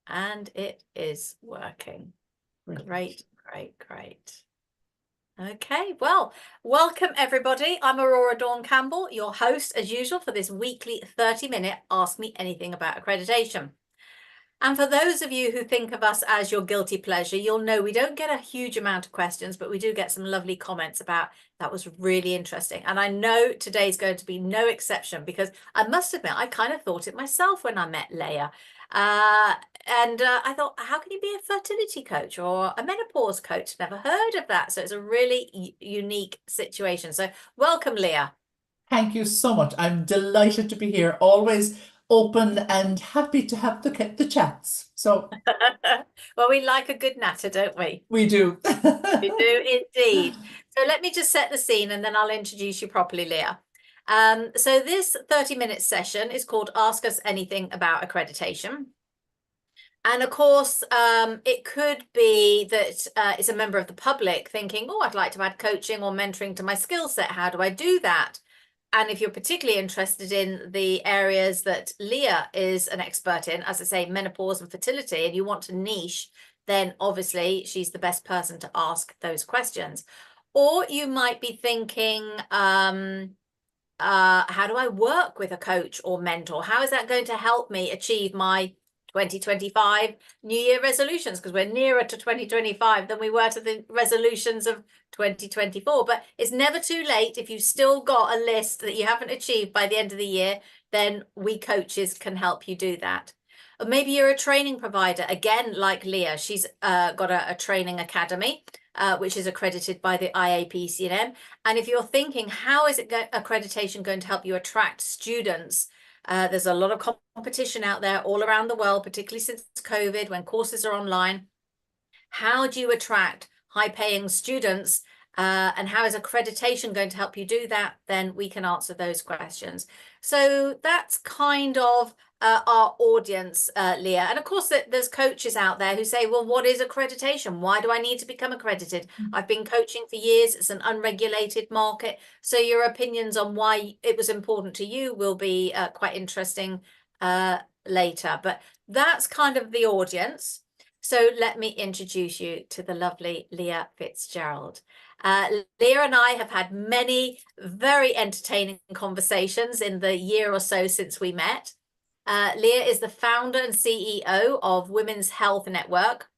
And it is working. Great, great, great. Okay, well, welcome everybody. I'm Aurora Dawn Campbell, your host as usual for this weekly 30-minute Ask Me Anything About Accreditation. And for those of you who think of us as your guilty pleasure, you'll know we don't get a huge amount of questions, but we do get some lovely comments about that was really interesting. And I know today's going to be no exception, because I must admit, I kind of thought it myself when I met Leah. I thought, how can you be a fertility coach or a menopause coach? Never heard of that. So it's a really unique situation. So welcome, Leah. Thank you so much. I'm delighted to be here. Always open and happy to have the chats. So Well, we like a good natter, don't we? we do. We do indeed. So let me just set the scene and then I'll introduce you properly, Leah. So this 30-minute session is called Ask Us Anything About Accreditation. And of course, it could be that it's a member of the public thinking, oh, I'd like to add coaching or mentoring to my skill set. How do I do that? And if you're particularly interested in the areas that Leah is an expert in, as I say, menopause and fertility, and you want to niche, then obviously she's the best person to ask those questions. Or you might be thinking, how do I work with a coach or mentor? How is that going to help me achieve my 2025 New Year resolutions? Because we're nearer to 2025 than we were to the resolutions of 2024. But it's never too late. If you've still got a list that you haven't achieved by the end of the year, then we coaches can help you do that. Or maybe you're a training provider, again, like Leah. She's got a training academy, which is accredited by the IAPC&M. And if you're thinking, how is accreditation going to help you attract students? There's a lot of competition out there all around the world, particularly since COVID, when courses are online. How do you attract high-paying students? And how is accreditation going to help you do that? Then we can answer those questions. So that's kind of our audience, Leah. And of course, there's coaches out there who say, well, what is accreditation? Why do I need to become accredited? I've been coaching for years. It's an unregulated market. So your opinions on why it was important to you will be quite interesting later. But that's kind of the audience. So let me introduce you to the lovely Leah Fitzgerald. Leah and I have had many very entertaining conversations in the year or so since we met. Leah is the founder and CEO of Women's Health Network.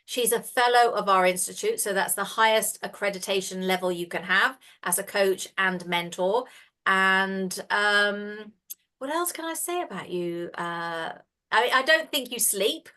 She's a fellow of our institute, so that's the highest accreditation level you can have as a coach and mentor. And what else can I say about you? I don't think you sleep.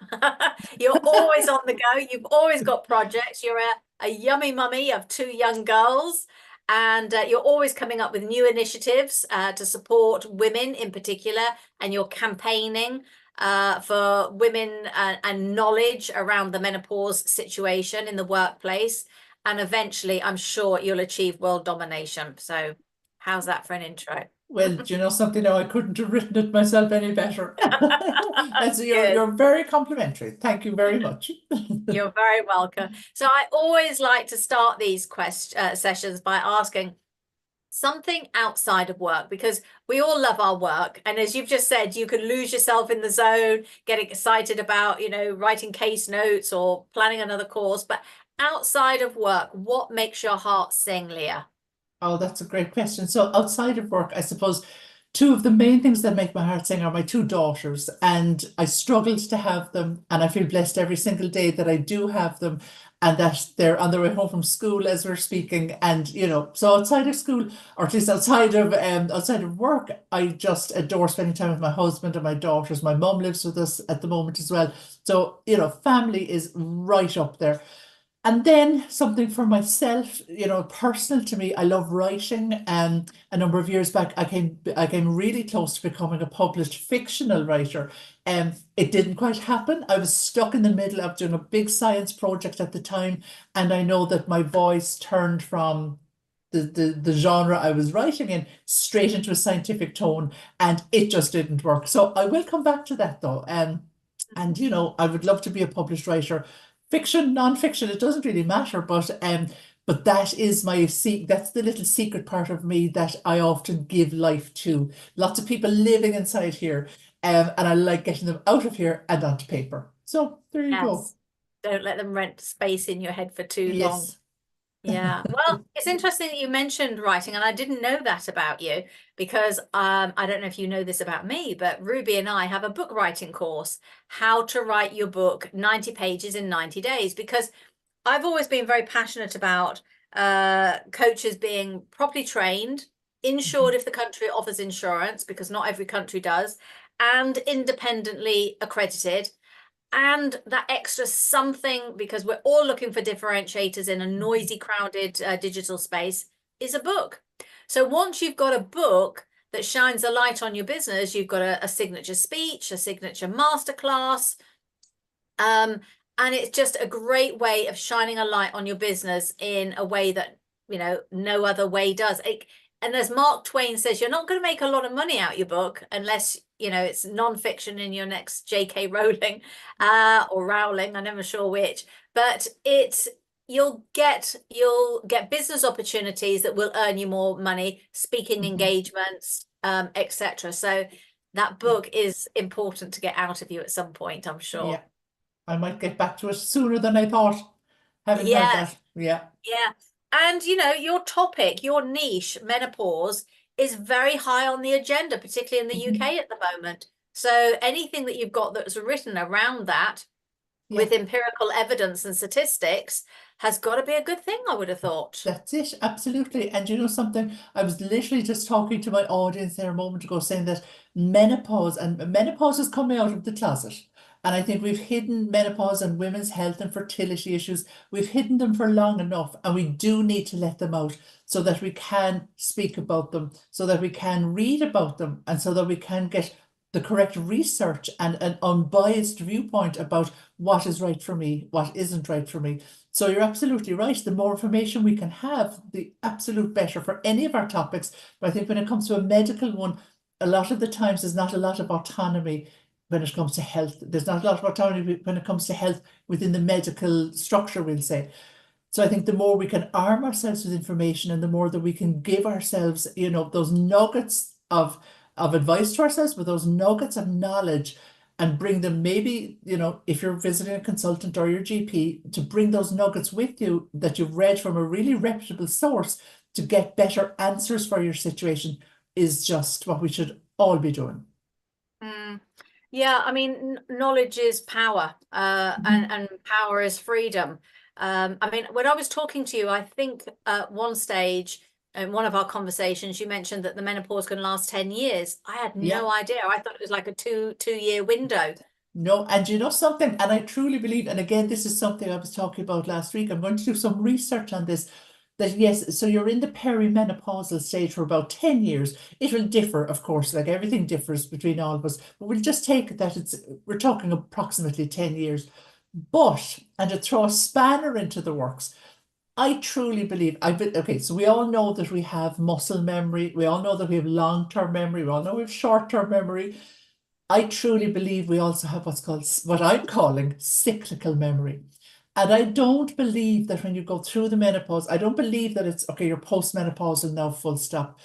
You're always on the go. You've always got projects. You're a yummy mummy of two young girls. And you're always coming up with new initiatives to support women in particular. And you're campaigning for women and knowledge around the menopause situation in the workplace. And eventually, I'm sure you'll achieve world domination. So how's that for an intro? Well, do you know something? No, I couldn't have written it myself any better. And so Good. you're very complimentary. Thank you very much. You're very welcome. So I always like to start these sessions by asking something outside of work, because we all love our work. And as you've just said, you can lose yourself in the zone, getting excited about, writing case notes or planning another course. But outside of work, what makes your heart sing, Leah? Oh, that's a great question. So outside of work, I suppose two of the main things that make my heart sing are my two daughters, and I struggled to have them, and I feel blessed every single day that I do have them, and that they're on their way home from school as we're speaking. And so outside of school, or at least outside of work, I just adore spending time with my husband and my daughters. My mum lives with us at the moment as well. So, family is right up there. And then something for myself, personal to me, I love writing. A number of years back, I came really close to becoming a published fictional writer. It didn't quite happen. I was stuck in the middle of doing a big science project at the time, and I know that my voice turned from the genre I was writing in straight into a scientific tone, and it just didn't work. So I will come back to that though. And I would love to be a published writer, fiction, non-fiction, it doesn't really matter. But that is that's the little secret part of me that I often give life to. Lots of people living inside here. And I like getting them out of here and onto paper. So there you go. Yes. Don't let them rent space in your head for too long. Yes. Yeah, well, it's interesting that you mentioned writing, and I didn't know that about you because I don't know if you know this about me, but Ruby and I have a book writing course, how to write your book 90 pages in 90 days, because I've always been very passionate about coaches being properly trained, insured if the country offers insurance, because not every country does, and independently accredited. And that extra something, because we're all looking for differentiators in a noisy, crowded digital space, is a book. So once you've got a book that shines a light on your business, you've got a signature speech, a signature masterclass, and it's just a great way of shining a light on your business in a way that, no other way does. And as Mark Twain says, you're not going to make a lot of money out your book unless, it's non-fiction in your next J.K. Rowling or Rowling, I'm never sure which, but you'll get business opportunities that will earn you more money, speaking engagements, etc. So that book is important to get out of you at some point, I'm sure. Yeah. I might get back to it sooner than I thought, having heard Yes, that. Yeah. yeah. And your topic, your niche, menopause, is very high on the agenda, particularly in the UK at the moment. So anything that you've got that's written around that with Yeah. empirical evidence and statistics has got to be a good thing, I would have thought. That's it, absolutely. And you know something? I was literally just talking to my audience there a moment ago saying that menopause is coming out of the closet. And I think we've hidden menopause and women's health and fertility issues. We've hidden them for long enough, and we do need to let them out so that we can speak about them, so that we can read about them, and so that we can get the correct research and an unbiased viewpoint about what is right for me, what isn't right for me. So you're absolutely right. The more information we can have, the absolute better for any of our topics. But I think when it comes to a medical one, a lot of the times there's not a lot of autonomy when it comes to health. There's not a lot of autonomy when it comes to health within the medical structure, we'll say. So I think the more we can arm ourselves with information and the more that we can give ourselves, those nuggets of advice to ourselves, with those nuggets of knowledge, and bring them, maybe, if you're visiting a consultant or your GP, to bring those nuggets with you that you've read from a really reputable source to get better answers for your situation, is just what we should all be doing. Yeah, I mean, knowledge is power, and power is freedom. I mean, when I was talking to you, I think at one stage in one of our conversations, you mentioned that the menopause can last 10 years. I had Yeah. no idea. I thought it was like a two-year window. No, and you know something, and I truly believe, and again, this is something I was talking about last week. I'm going to do some research on this. That yes, so you're in the perimenopausal stage for about 10 years. It will differ, of course, like everything differs between all of us, but we'll just take that we're talking approximately 10 years. But, and to throw a spanner into the works, I truly believe, okay, so we all know that we have muscle memory, we all know that we have long-term memory, we all know we have short-term memory. I truly believe we also have what I'm calling cyclical memory. And I don't believe that when you go through the menopause, I don't believe that it's okay, you're postmenopausal now, full stop.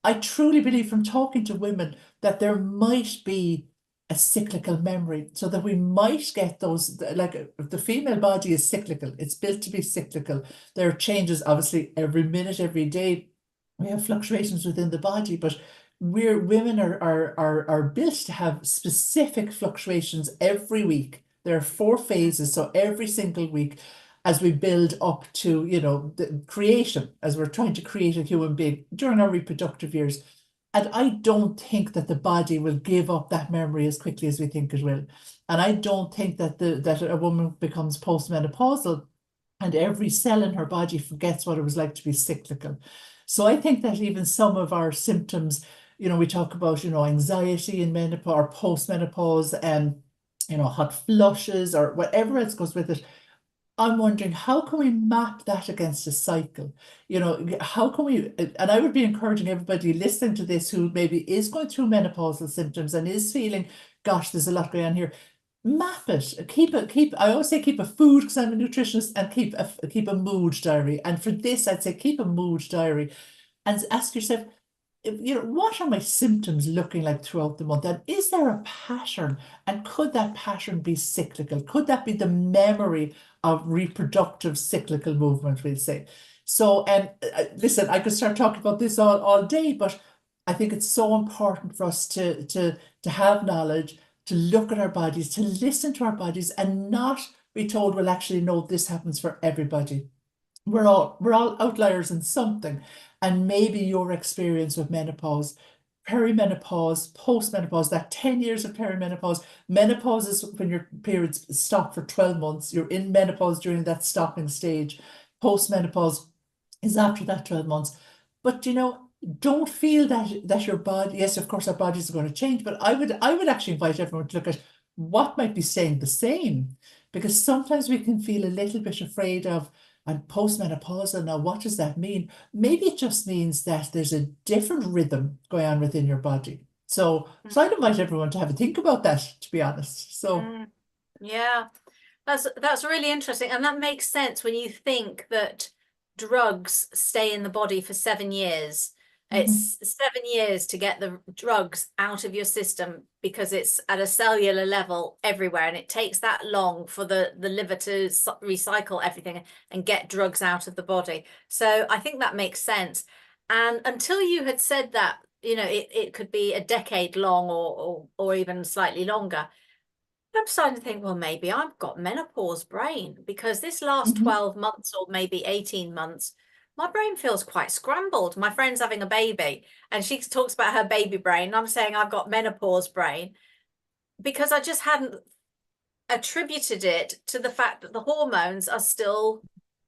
I truly believe from talking to women that there might be a cyclical memory, so that we might get those, like the female body is cyclical, it's built to be cyclical. There are changes, obviously, every minute, every day. We have fluctuations within the body, but women are built to have specific fluctuations every week. There are 4 phases, so every single week, as we build up to, the creation, as we're trying to create a human being during our reproductive years. And I don't think that the body will give up that memory as quickly as we think it will. And I don't think that that a woman becomes postmenopausal and every cell in her body forgets what it was like to be cyclical. So I think that even some of our symptoms, we talk about, anxiety in menopause or postmenopause, and, hot flushes or whatever else goes with it. I'm wondering, how can we map that against a cycle? How can we, and I would be encouraging everybody listening to this who maybe is going through menopausal symptoms and is feeling, gosh, there's a lot going on here. Map it. I always say keep a food, because I'm a nutritionist, and keep a mood diary. And for this, I'd say keep a mood diary and ask yourself, what are my symptoms looking like throughout the month? And is there a pattern? And could that pattern be cyclical? Could that be the memory of reproductive cyclical movement, we'll say? So, and listen, I could start talking about this all day, but I think it's so important for us to have knowledge, to look at our bodies, to listen to our bodies, and not be told, well, actually, no, this happens for everybody. We're all outliers in something. And maybe your experience with menopause, perimenopause, postmenopause, that 10 years of perimenopause, menopause is when your periods stop for 12 months. You're in menopause during that stopping stage. Postmenopause is after that 12 months. But don't feel that your body, yes, of course our bodies are going to change, but I would actually invite everyone to look at what might be staying the same. Because sometimes we can feel a little bit afraid of, and postmenopausal, now what does that mean? Maybe it just means that there's a different rhythm going on within your body. So I'd invite everyone to have a think about that, to be honest. So Yeah, that's really interesting, and that makes sense when you think that drugs stay in the body for 7 years. It's 7 years to get the drugs out of your system because it's at a cellular level everywhere, and it takes that long for the liver to recycle everything and get drugs out of the body. So I think that makes sense. And until you had said that, it could be a decade long or even slightly longer. I'm starting to think, well, maybe I've got menopause brain because this last mhm. 12 months or maybe 18 months, my brain feels quite scrambled. My friend's having a baby and she talks about her baby brain. I'm saying I've got menopause brain because I just hadn't attributed it to the fact that the hormones are still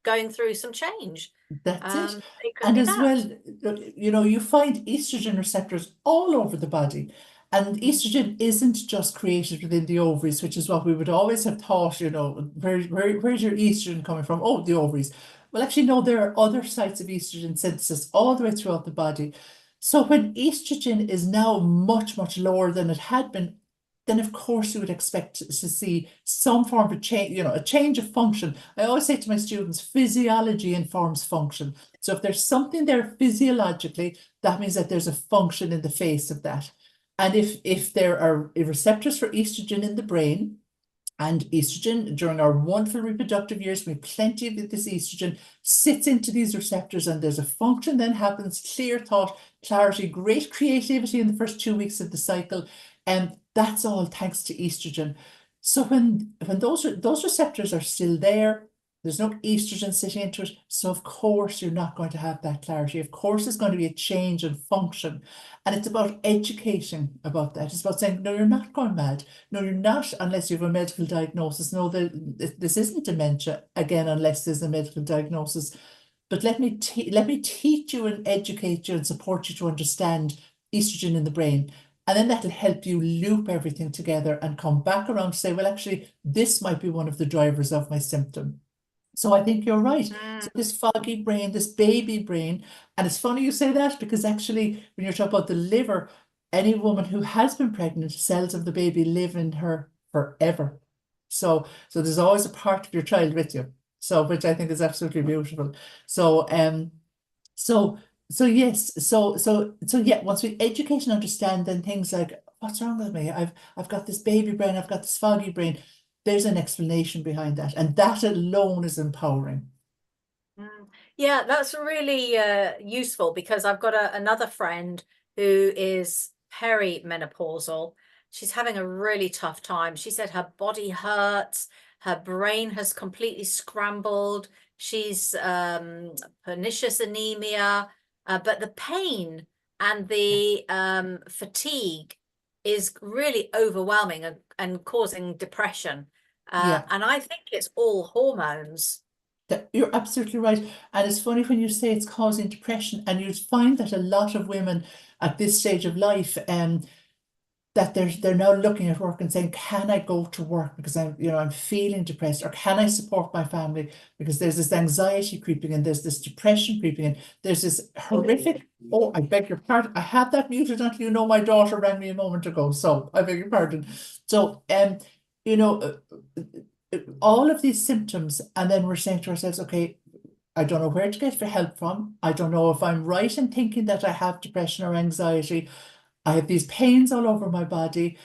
going through some change. That's it. It could And be as that. well, you find estrogen receptors all over the body. And estrogen isn't just created within the ovaries, which is what we would always have thought, where's your estrogen coming from? Oh, the ovaries. Well, actually, no, there are other sites of estrogen synthesis all the way throughout the body. So when estrogen is now much, much lower than it had been, then of course you would expect to see some form of change, a change of function. I always say to my students, physiology informs function. So if there's something there physiologically, that means that there's a function in the face of that. And if there are receptors for estrogen in the brain, and estrogen during our wonderful reproductive years, we have plenty of this estrogen sits into these receptors, and there's a function then happens, clear thought, clarity, great creativity in the first 2 weeks of the cycle. And that's all thanks to estrogen. So when those receptors are still there, there's no estrogen sitting into it. So of course you're not going to have that clarity. Of course, there's going to be a change in function. And it's about educating about that. It's about saying, no, you're not going mad. No, you're not, unless you have a medical diagnosis. No, this isn't dementia, again, unless there's a medical diagnosis. But let me teach you and educate you and support you to understand estrogen in the brain. And then that'll help you loop everything together and come back around to say, well, actually, this might be one of the drivers of my symptom. So I think you're right. So this foggy brain, this baby brain, and it's funny you say that because actually, when you're talking about the liver, any woman who has been pregnant, cells of the baby live in her forever. So there's always a part of your child with you. So which I think is absolutely beautiful. So so yeah, once we educate and understand, then things like what's wrong with me? I've got this baby brain, I've got this foggy brain. There's an explanation behind that, and that alone is empowering. Yeah, that's really useful because I've got another friend who is perimenopausal. She's having a really tough time. She said her body hurts, her brain has completely scrambled. She's pernicious anemia, but the pain and the fatigue is really overwhelming and causing depression. Yeah, And I think it's all hormones. you're absolutely right. And it's funny when you say it's causing depression, and you find that a lot of women at this stage of life, that they're now looking at work and saying, can I go to work because I'm feeling depressed, or can I support my family because there's this anxiety creeping in, there's this depression creeping in, there's this horrific, oh, I beg your pardon, I had that muted until my daughter rang me a moment ago, so I beg your pardon. So you know all of these symptoms, and then we're saying to ourselves, okay, I don't know where to get for help from. I don't know if I'm right in thinking that I have depression or anxiety. I have these pains all over my body.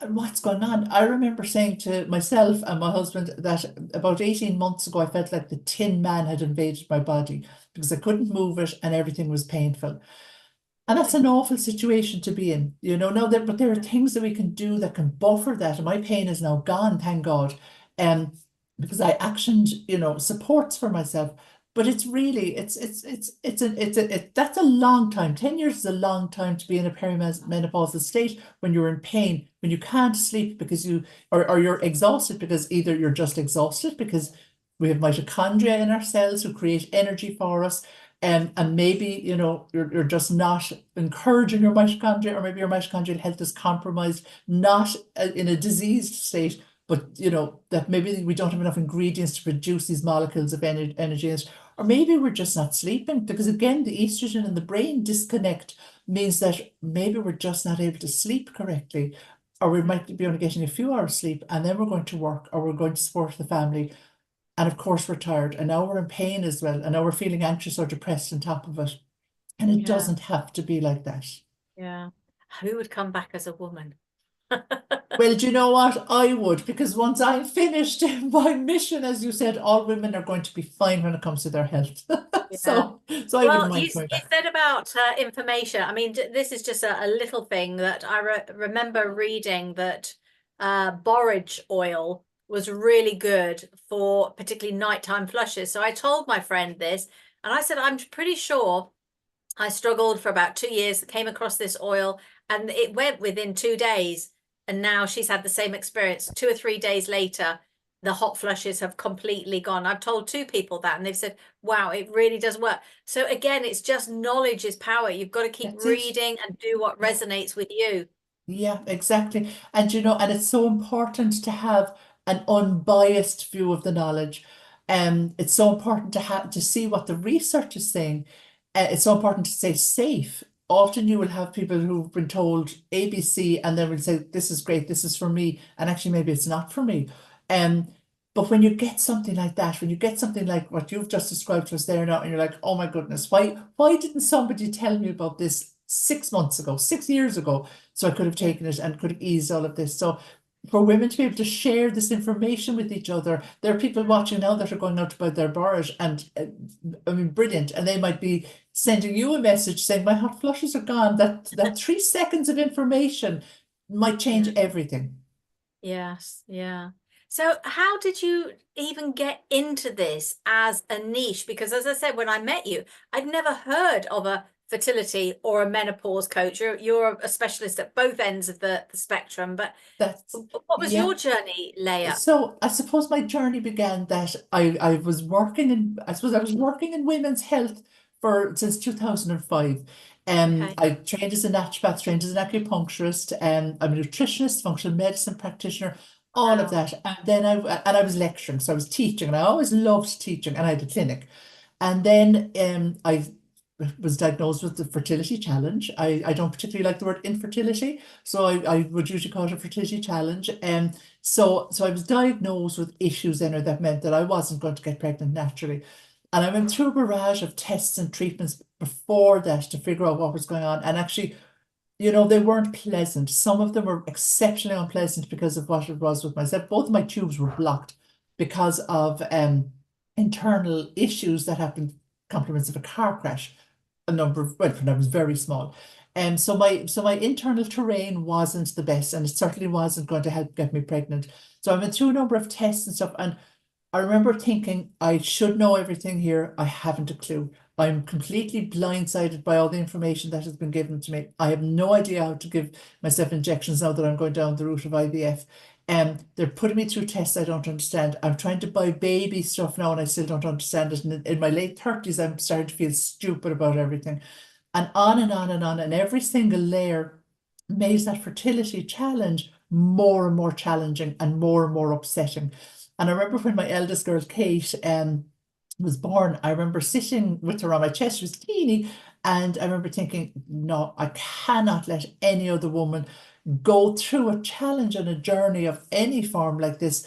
What's going on? I remember saying to myself and my husband that about 18 months ago, I felt like the Tin Man had invaded my body because I couldn't move it and everything was painful. And that's an awful situation to be in, but there are things that we can do that can buffer that. And my pain is now gone, thank God. Um, because I actioned, supports for myself. But it's really, that's a long time. 10 years is a long time to be in a perimenopausal state when you're in pain, when you can't sleep because or you're exhausted because either you're just exhausted because we have mitochondria in our cells who create energy for us, and maybe, you're just not encouraging your mitochondria, or maybe your mitochondrial health is compromised, not in a diseased state, but that maybe we don't have enough ingredients to produce these molecules of energy. Or maybe we're just not sleeping because, again, the estrogen and the brain disconnect means that maybe we're just not able to sleep correctly, or we might be only getting a few hours sleep, and then we're going to work or we're going to support the family. And of course, we're tired, and now we're in pain as well, and now we're feeling anxious or depressed on top of it. And it Yeah. doesn't have to be like that. Yeah. Who would come back as a woman? Well, do you know what? I would, because once I'm finished my mission, as you said, all women are going to be fine when it comes to their health. Yeah. So I wouldn't Well, mind you going back. said about information. I mean, this is just a little thing that I remember reading that borage oil was really good for particularly nighttime flushes. So I told my friend this, and I said, I'm pretty sure I struggled for about 2 years, came across this oil, and it went within 2 days. And now she's had the same experience. 2 or 3 days later, the hot flushes have completely gone. I've told two people that, and they've said, wow, it really does work. So again, it's just knowledge is power. You've got to keep That's it. reading and do what Yeah. resonates with you. Yeah, exactly. And and it's so important to have an unbiased view of the knowledge. It's so important to have to see what the research is saying. It's so important to stay safe. Often you will have people who've been told ABC and then will say, this is great, this is for me, and actually maybe it's not for me. Um, but when you get something like that, when you get something like what you've just described to us there now, and you're like, oh my goodness, why didn't somebody tell me about this 6 months ago, 6 years ago? So I could have Yeah. taken it and could have eased all of this. So for women to be able to share this information with each other, there are people watching now that are going out to buy their borage, and I mean, brilliant. And they might be sending you a message saying, my hot flushes are gone. That 3 seconds of information might change Yeah. everything. Yes, yeah. So how did you even get into this as a niche? Because as I said, when I met you, I'd never heard of a fertility or a menopause coach. You're a specialist at both ends of the spectrum. But That's, what was yeah. your journey, Leah? So I suppose my journey began that I was working in, I suppose I was working in women's health since 2005. Okay. I trained as a naturopath, trained as an acupuncturist, I'm a nutritionist, functional medicine practitioner, all of Wow. that. And then I was lecturing, so I was teaching, and I always loved teaching, and I had a clinic. And then I was diagnosed with the fertility challenge. I don't particularly like the word infertility, so I would usually call it a fertility challenge. So I was diagnosed with issues in her that meant that I wasn't going to get pregnant naturally. And I went through a barrage of tests and treatments before that to figure out what was going on. And actually, they weren't pleasant. Some of them were exceptionally unpleasant because of what it was with myself. Both of my tubes were blocked because of internal issues that happened, compliments of a car crash. When I was very small. So my internal terrain wasn't the best, and it certainly wasn't going to help get me pregnant. So I went through a number of tests and stuff, and I remember thinking, I should know everything here. I haven't a clue. I'm completely blindsided by all the information that has been given to me. I have no idea how to give myself injections now that I'm going down the route of IVF. They're putting me through tests I don't understand. I'm trying to buy baby stuff now and I still don't understand it. And in my late 30s, I'm starting to feel stupid about everything. And on and on and on. And every single layer made that fertility challenge more and more challenging and more upsetting. And I remember when my eldest girl, Kate, was born, I remember sitting with her on my chest. She was teeny. And I remember thinking, no, I cannot let any other woman go through a challenge and a journey of any form like this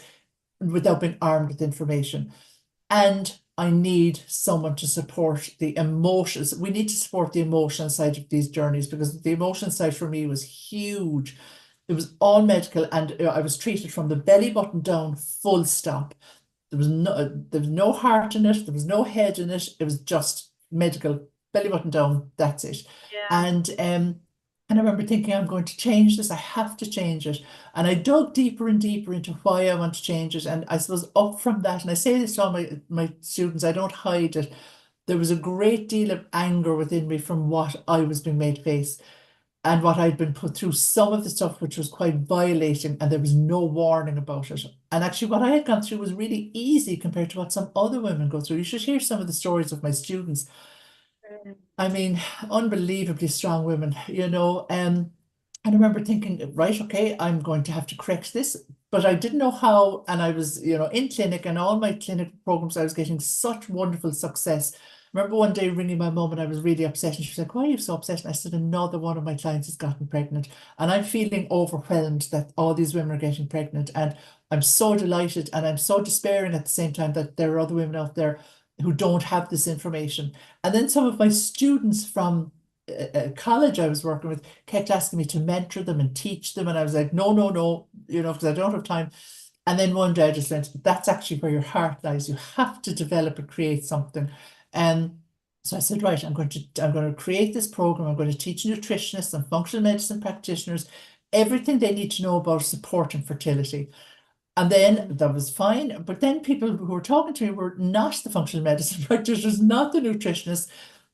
without being armed with information. And I need someone to support the emotions. We need to support the emotional side of these journeys, because the emotional side for me was huge. It was all medical, and I was treated from the belly button down, full stop. There was no heart in it. There was no head in it. It was just medical, belly button down. That's it. Yeah. And I remember thinking, I'm going to change this. I have to change it. And I dug deeper and deeper into why I want to change it. And I suppose up from that, and I say this to all my students, I don't hide it. There was a great deal of anger within me from what I was being made face, and what I'd been put through, some of the stuff which was quite violating, and there was no warning about it. And actually, what I had gone through was really easy compared to what some other women go through. You should hear some of the stories of my students. Mm. I mean, unbelievably strong women, and I remember thinking, right, okay, I'm going to have to correct this, but I didn't know how. And I was, in clinic, and all my clinic programs, I was getting such wonderful success. I remember one day ringing my mum, and I was really upset, and she was like, why are you so upset? And I said, another one of my clients has gotten pregnant, and I'm feeling overwhelmed that all these women are getting pregnant. And I'm so delighted, and I'm so despairing at the same time that there are other women out there who don't have this information. And then some of my students from college I was working with kept asking me to mentor them and teach them. And I was like, no, no, no, because I don't have time. And then one day I just went, that's actually where your heart lies. You have to develop and create something. And so I said, right, I'm going to create this program. I'm going to teach nutritionists and functional medicine practitioners everything they need to know about support and fertility. And then that was fine. But then people who were talking to me were not the functional medicine practitioners, not the nutritionists.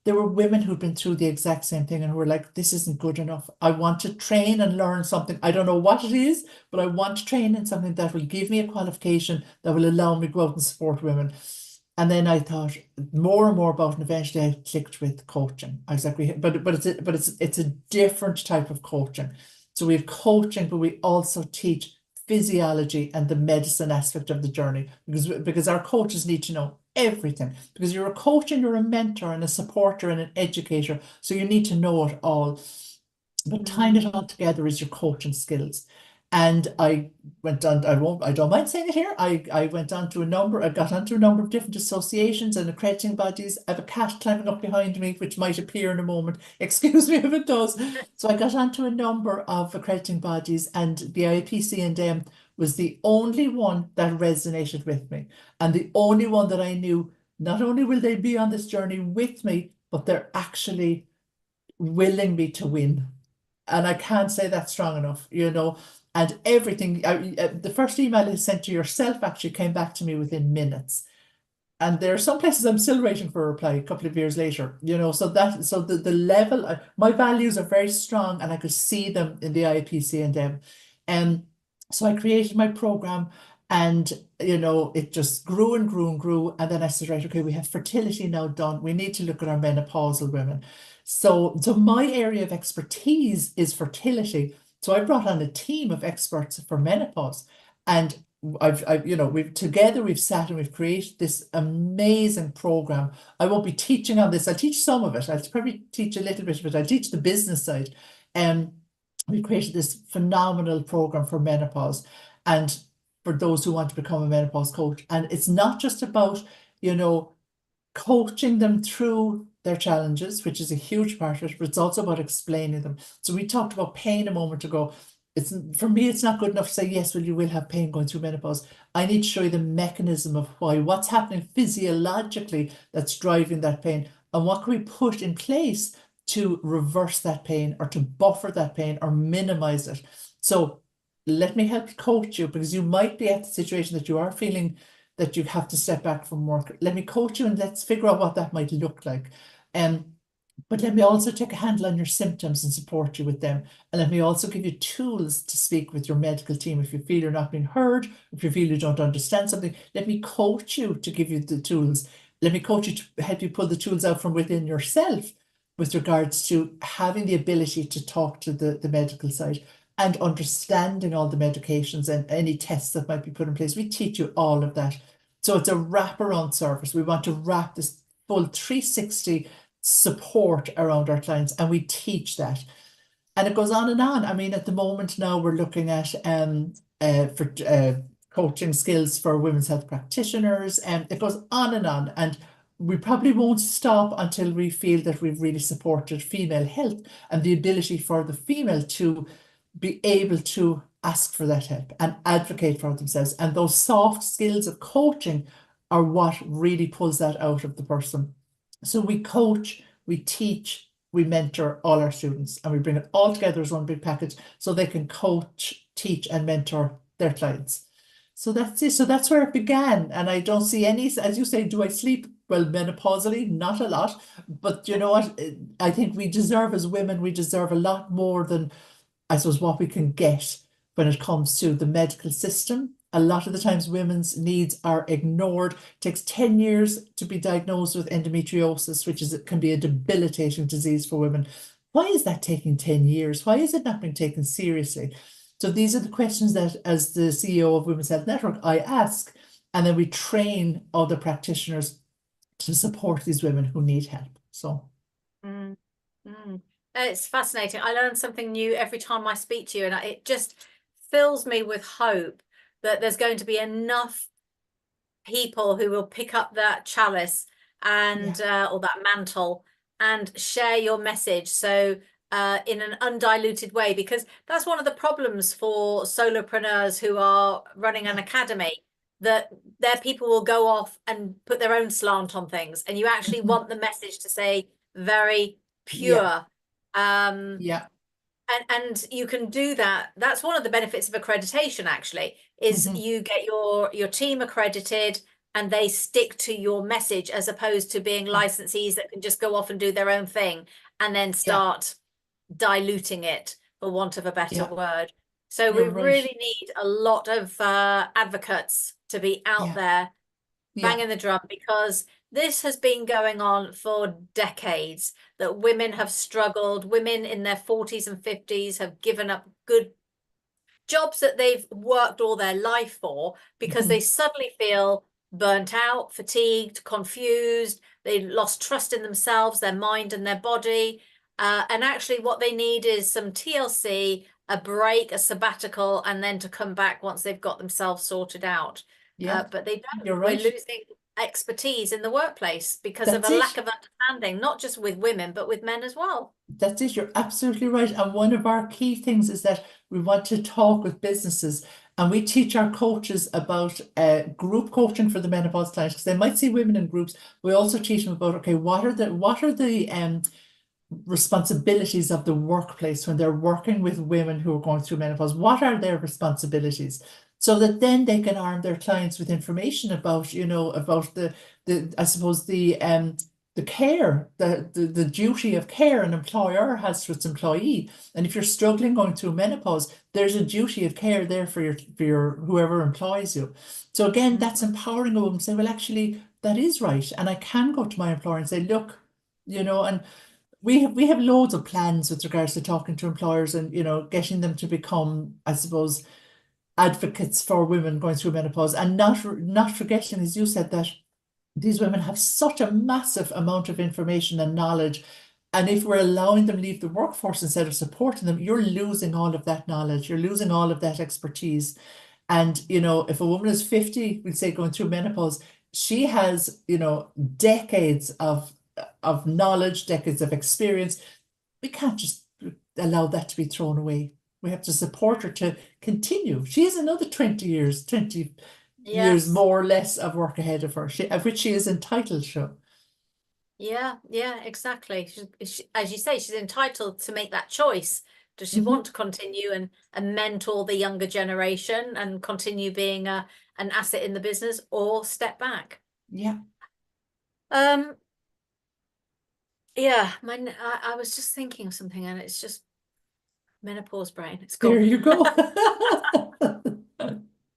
There were women who'd been through the exact same thing and who were like, this isn't good enough. I want to train and learn something. I don't know what it is, but I want to train in something that will give me a qualification that will allow me to go out and support women. And then I thought more and more about it, and eventually I clicked with coaching. I was like, it's a different type of coaching. So we have coaching, but we also teach physiology and the medicine aspect of the journey, because our coaches need to know everything, because you're a coach and you're a mentor and a supporter and an educator, so you need to know it all, but tying it all together is your coaching skills. And I went on, I don't mind saying it here, I got onto a number of different associations and accrediting bodies. I have a cat climbing up behind me, which might appear in a moment. Excuse me if it does. So I got onto a number of accrediting bodies, and the IAPC&M was the only one that resonated with me, and the only one that I knew, not only will they be on this journey with me, but they're actually willing me to win. And I can't say that strong enough. And everything, the first email I sent to yourself actually came back to me within minutes. And there are some places I'm still waiting for a reply a couple of years later. So the level, my values are very strong, and I could see them in the IAPC&M. And so I created my program, and it just grew and grew and grew. And then I said, right, okay, we have fertility now done. We need to look at our menopausal women. So my area of expertise is fertility. So I brought on a team of experts for menopause, and we've sat and we've created this amazing program. I won't be teaching on this. I'll teach some of it. I'll probably teach a little bit of it. I'll teach the business side. And we created this phenomenal program for menopause, and for those who want to become a menopause coach. And it's not just about, coaching them through their challenges, which is a huge part of it, but it's also about explaining them. So we talked about pain a moment ago. For me, it's not good enough to say, yes, well, you will have pain going through menopause. I need to show you the mechanism of what's happening physiologically that's driving that pain, and what can we put in place to reverse that pain, or to buffer that pain, or minimize it. So let me help coach you, because you might be at the situation that you are feeling that you have to step back from work. Let me coach you, and let's figure out what that might look like. But let me also take a handle on your symptoms and support you with them. And let me also give you tools to speak with your medical team if you feel you're not being heard, if you feel you don't understand something. Let me coach you to give you the tools. Let me coach you to help you pull the tools out from within yourself with regards to having the ability to talk to the medical side, and understanding all the medications and any tests that might be put in place. We teach you all of that. So it's a wraparound service. We want to wrap this full 360 support around our clients, and we teach that. And it goes on and on. I mean, at the moment now we're looking at coaching skills for women's health practitioners, and it goes on and on. And we probably won't stop until we feel that we've really supported female health and the ability for the female to be able to ask for that help and advocate for themselves. And those soft skills of coaching are what really pulls that out of the person. So we coach, we teach, we mentor all our students, and we bring it all together as one big package so they can coach, teach, and mentor their clients. So that's it. So that's where it began. And I don't see any, as you say, do I sleep? Well, menopausally, not a lot. But you know what? I think we deserve, as women, we deserve a lot more than, I suppose, what we can get when it comes to the medical system. A lot of the times women's needs are ignored. It takes 10 years to be diagnosed with endometriosis, which can be a debilitating disease for women. Why is that taking 10 years? Why is it not being taken seriously? So these are the questions that, as the CEO of Women's Health Network, I ask, and then we train other practitioners to support these women who need help. So it's fascinating. I learn something new every time I speak to you, and it just fills me with hope that there's going to be enough people who will pick up that chalice and or that mantle and share your message. So in an undiluted way, because that's one of the problems for solopreneurs who are running an academy, that their people will go off and put their own slant on things, and you actually want the message to say very pure. And you can do that. That's one of the benefits of accreditation, actually, is you get your team accredited and they stick to your message, as opposed to being licensees that can just go off and do their own thing and then start diluting it, for want of a better word. So we really need a lot of advocates to be out there banging the drum, because this has been going on for decades, that women have struggled. Women in their 40s and 50s have given up good jobs that they've worked all their life for, because they suddenly feel burnt out, fatigued, confused. They lost trust in themselves, their mind and their body. And actually what they need is some TLC, a break, a sabbatical, and then to come back once they've got themselves sorted out. But they don't. You're right. We're losing expertise in the workplace because of a lack of understanding, not just with women, but with men as well. That's it. You're absolutely right. And one of our key things is that we want to talk with businesses, and we teach our coaches about group coaching for the menopause clients, because they might see women in groups. We also teach them about, okay, what are the responsibilities of the workplace when they're working with women who are going through menopause? What are their responsibilities? So that then they can arm their clients with information about, about the I suppose the care, the duty of care an employer has to its employee. And if you're struggling going through menopause, there's a duty of care there for your whoever employs you. So again, that's empowering a woman to say, well, actually, that is right. And I can go to my employer and say, look, and we have loads of plans with regards to talking to employers and, getting them to become, I suppose, advocates for women going through menopause, and not forgetting, as you said, that these women have such a massive amount of information and knowledge. And if we're allowing them leave the workforce instead of supporting them, you're losing all of that knowledge. You're losing all of that expertise. And, if a woman is 50, we'd say going through menopause, she has, decades of knowledge, decades of experience. We can't just allow that to be thrown away. We have to support her to continue. She has another 20 years more or less of work ahead of her, of which she is entitled to. Yeah, exactly. As you say, she's entitled to make that choice. Does she want to continue and mentor the younger generation and continue being an asset in the business, or step back? Yeah. I was just thinking of something, and it's just menopause brain. It's gone. There you go.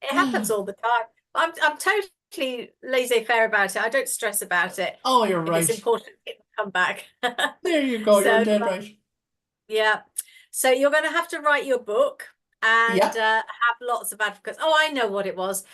It happens all the time. I'm totally laissez-faire about it. I don't stress about it. Oh, you're right. It's important to come back. There you go. So, you're dead right. Yeah. So you're going to have to write your book and have lots of advocates. Oh, I know what it was.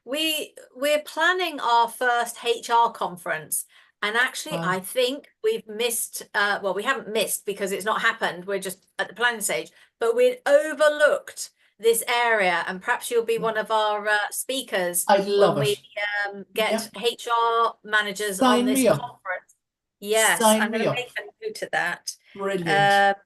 We're planning our first HR conference. And actually, I think we've missed, well, we haven't missed because it's not happened. We're just at the planning stage, but we'd overlooked this area, and perhaps you'll be one of our speakers I when love we it. get Yeah. HR managers on Sign this me up. conference. Yes, Sign I'm going me to up. make a note of that. Brilliant.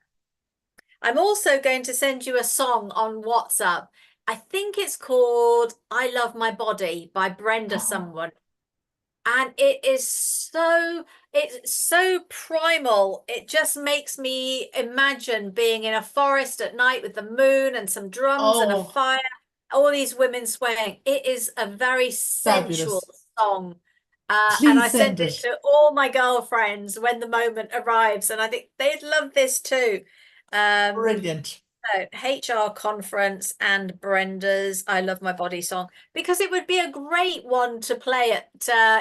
I'm also going to send you a song on WhatsApp. I think it's called I Love My Body by Brenda someone. And it's so primal. It just makes me imagine being in a forest at night with the moon and some drums and a Oh, fire, all these women swaying. It is a very sensual fabulous. song. And I Please sent send it it. to all my girlfriends when the moment arrives, and I think they'd love this too. Um, Brilliant. so HR conference and Brenda's I Love My Body song, because it would be a great one to play at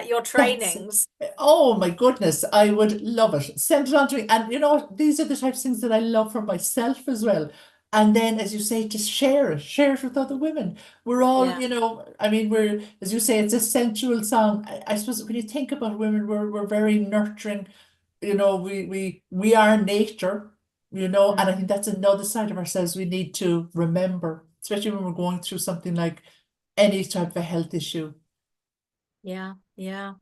your That's, trainings. oh my goodness, I would love it. Send it on to me. And you know what? These are the types of things that I love for myself as well. And then, as you say, just share it with other women. We're all, Yeah. I mean, as you say, it's a sensual song. I suppose when you think about women, we're very nurturing. We are nature, and I think Mm. that's another side of ourselves we need to remember, especially when we're going through something like any type of a health issue. Yeah, yeah.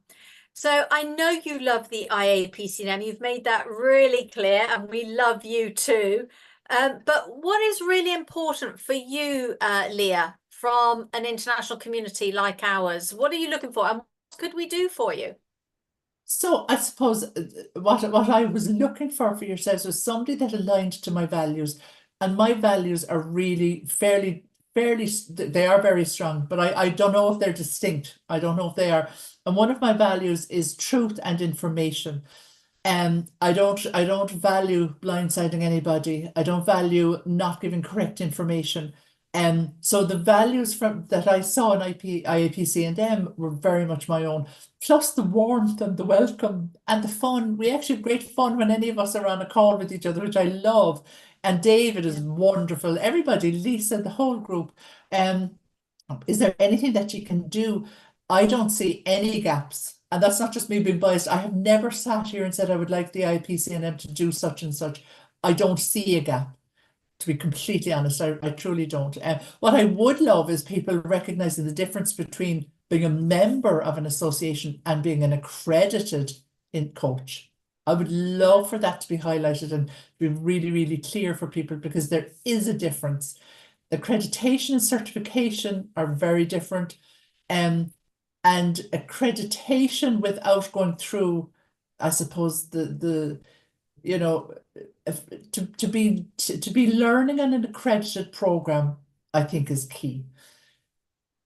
So I know you love the IAPC&M. You've made that really clear, and we love you too. But what is really important for you, Leah, from an international community like ours? What are you looking for, and what could we do for you? So I suppose what I was looking for yourselves was somebody that aligned to my values, and my values are really they are very strong, but I don't know if they're distinct. I don't know if they are. And one of my values is truth and information. I don't value blindsiding anybody. I don't value not giving correct information. So the values from that I saw in IAPC and M were very much my own. Plus the warmth and the welcome and the fun. We actually have great fun when any of us are on a call with each other, which I love. And David is Yeah. wonderful. Everybody, Lisa, the whole group. Um, is there anything that you can do? I don't see any gaps. And that's not just me being biased. I have never sat here and said I would like the IPC&M to do such and such. I don't see a gap, to be completely honest. I truly don't. What I would love is people recognizing the difference between being a member of an association and being an accredited coach. I would love for that to be highlighted and be really, really clear for people, because there is a difference. Accreditation and certification are very different. And accreditation without going through, I suppose, the you know, if, to be learning in an accredited program, I think is key.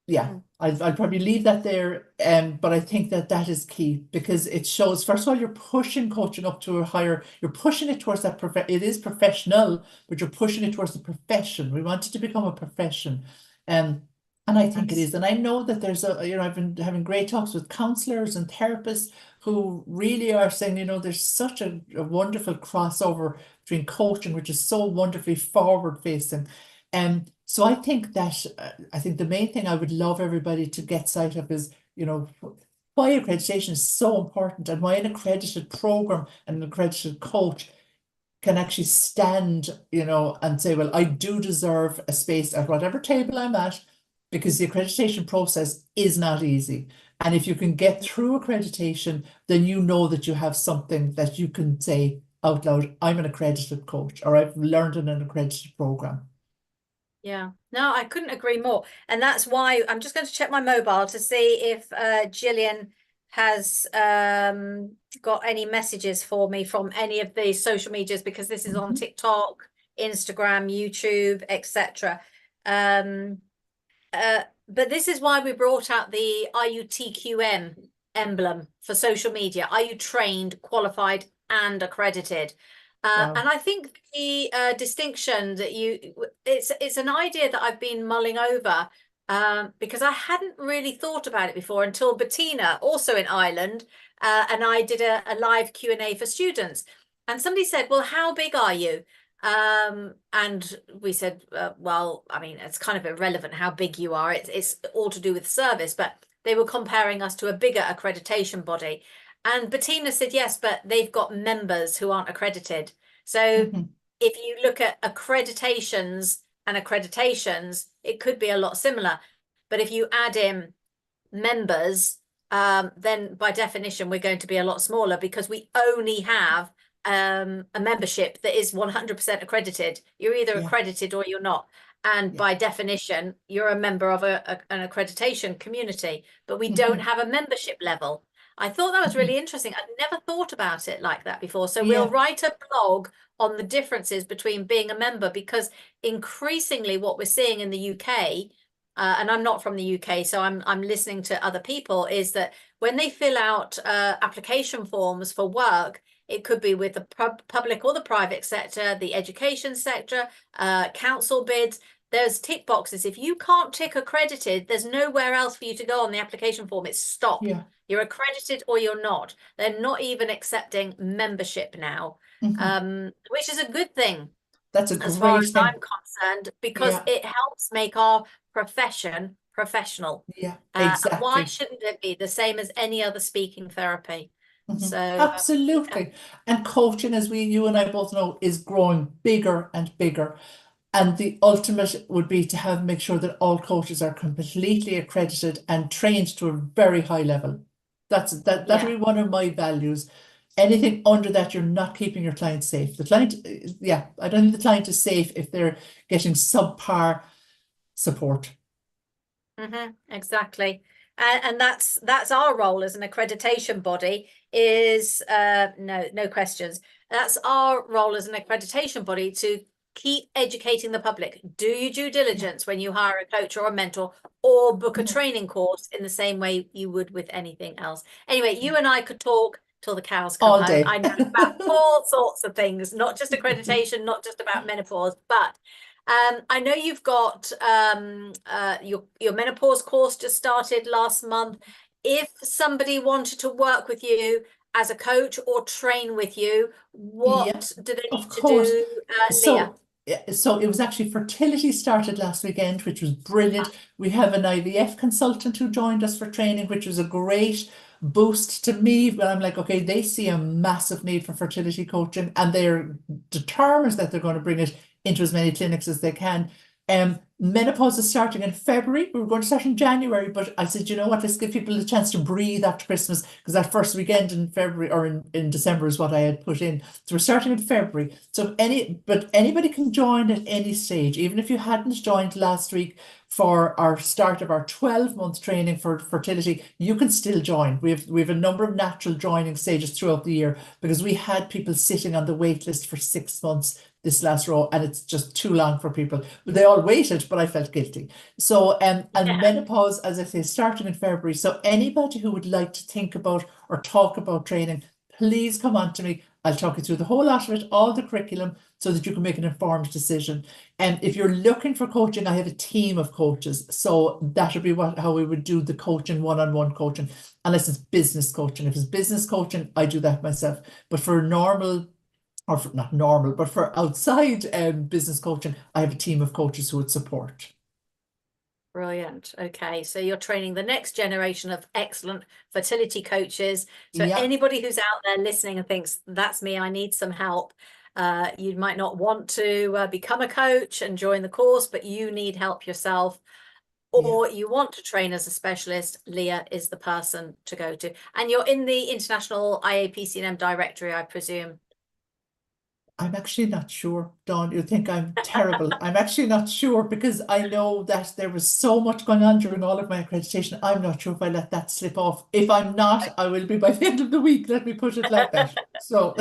Yeah, Mm. I'd probably leave that there. But I think that is key, because it shows, first of all, you're pushing coaching up to a higher, you're pushing it towards that it is professional, but you're pushing it towards the profession. We want it to become a profession. Um, and I think it Yes. is. And I know that I've been having great talks with counselors and therapists who really are saying, there's such a wonderful crossover between coaching, which is so wonderfully forward facing. So I think the main thing I would love everybody to get sight of is, why accreditation is so important, and why an accredited program and an accredited coach can actually stand, and say, well, I do deserve a space at whatever table I'm at, because the accreditation process is not easy. And if you can get through accreditation, then you know that you have something that you can say out loud, I'm an accredited coach, or I've learned in an accredited program. Yeah, no, I couldn't agree more. And that's why I'm just going to check my mobile to see if Gillian has got any messages for me from any of the social medias, because this is on Mhm. TikTok, Instagram, YouTube, etc. Um, but this is why we brought out the IUTQM emblem for social media. Are you trained, qualified, and accredited? Wow. And I think the distinction that it's an idea that I've been mulling over, because I hadn't really thought about it before until Bettina, also in Ireland, and I did a live Q&A for students. And somebody said, well, how big are you? And we said, well, I mean, it's kind of irrelevant how big you are. It's all to do with service, but they were comparing us to a bigger accreditation body. And Bettina said, yes, but they've got members who aren't accredited. So Mhm. if you look at accreditations and accreditations, it could be a lot similar. But if you add in members, then by definition, we're going to be a lot smaller because we only have a membership that is 100% accredited. You're either accredited or you're not. And by definition, you're a member of an accreditation community, but we don't have a membership level. I thought that was really interesting. I'd never thought about it like that before. So we'll write a blog on the differences between being a member, because increasingly what we're seeing in the UK, and I'm not from the UK, so I'm listening to other people, is that when they fill out application forms for work, it could be with the public or the private sector, the education sector, council bids. There's tick boxes. If you can't tick accredited, there's nowhere else for you to go on the application form. It's stop. You're accredited or you're not. They're not even accepting membership now, which is a good thing. That's a great as far as thing. I'm concerned, because it helps make our profession professional. Exactly. Why shouldn't it be the same as any other speaking therapy? So absolutely. And coaching, as you and I both know, is growing bigger and bigger. And the ultimate would be to make sure that all coaches are completely accredited and trained to a very high level. That would be one of my values. Anything under that, you're not keeping your client safe. The client, I don't think the client is safe if they're getting subpar support. Exactly. And that's our role as an accreditation body, is no questions. That's our role as an accreditation body, to keep educating the public. Do your due diligence when you hire a coach or a mentor, or book a training course in the same way you would with anything else. Anyway, you and I could talk till the cows come All home. day. I know about all sorts of things, not just accreditation, not just about menopause, but I know you've got your menopause course just started last month. If somebody wanted to work with you as a coach or train with you, what do they need to do, Leah? So it was actually fertility started last weekend, which was brilliant. We have an IVF consultant who joined us for training, which was a great boost to me. But I'm like, okay, they see a massive need for fertility coaching, and they're determined that they're going to bring it into as many clinics as they can. Menopause is starting in February. We were going to start in January, but I said, you know what, let's give people a chance to breathe after Christmas, because that first weekend in February or in December is what I had put in. So we're starting in February. So anybody can join at any stage, even if you hadn't joined last week for our start of our 12-month training for fertility, you can still join. We have a number of natural joining stages throughout the year, because we had people sitting on the wait list for 6 months this last row, and it's just too long for people. But they all waited, but I felt guilty. So and menopause, as I say, starting in February. So anybody who would like to think about or talk about training, please come on to me. I'll talk you through the whole lot of it, all the curriculum, so that you can make an informed decision. And if you're looking for coaching, I have a team of coaches. So that would be how we would do the coaching, one-on-one coaching, unless it's business coaching. If it's business coaching, I do that myself. But for normal, or for, not normal, but for outside business coaching, I have a team of coaches who would support. Brilliant. Okay, so you're training the next generation of excellent fertility coaches. So anybody who's out there listening and thinks, that's me, I need some help. You might not want to become a coach and join the course, but you need help yourself, or you want to train as a specialist, Leah is the person to go to. And you're in the International IAPC&M directory, I presume. I'm actually not sure, Dawn. You think I'm terrible. I'm actually not sure, because I know that there was so much going on during all of my accreditation. I'm not sure if I let that slip off. If I'm not, I will be by the end of the week. Let me put it like that. So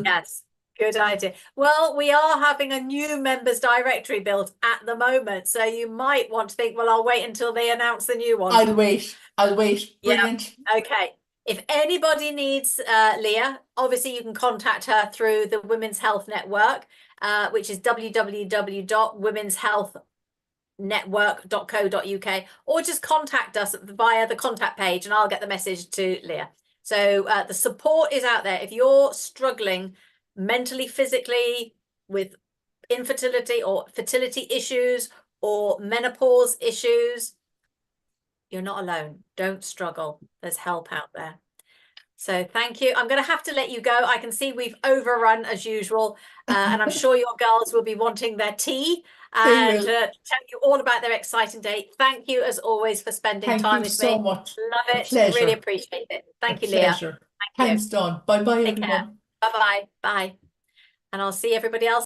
yes, good idea. Well, we are having a new members directory built at the moment, so you might want to think, well, I'll wait until they announce the new one. I'll wait. Brilliant. Okay. If anybody needs Leah, obviously you can contact her through the Women's Health Network, which is www.womenshealthnetwork.co.uk, or just contact us via the contact page and I'll get the message to Leah. So the support is out there. If you're struggling mentally, physically, with infertility or fertility issues or menopause issues, you're not alone. Don't struggle. There's help out there. So thank you. I'm going to have to let you go. I can see we've overrun as usual, and I'm sure your girls will be wanting their tea They and will. tell you all about their exciting day. Thank you as always for spending Thank time you with so me. much. Love A it. Really pleasure. appreciate it. A Thank you, Leah. pleasure. Thank you. Thanks, Dawn. Bye bye, Take care. everyone. Bye-bye. Bye. And I'll see everybody else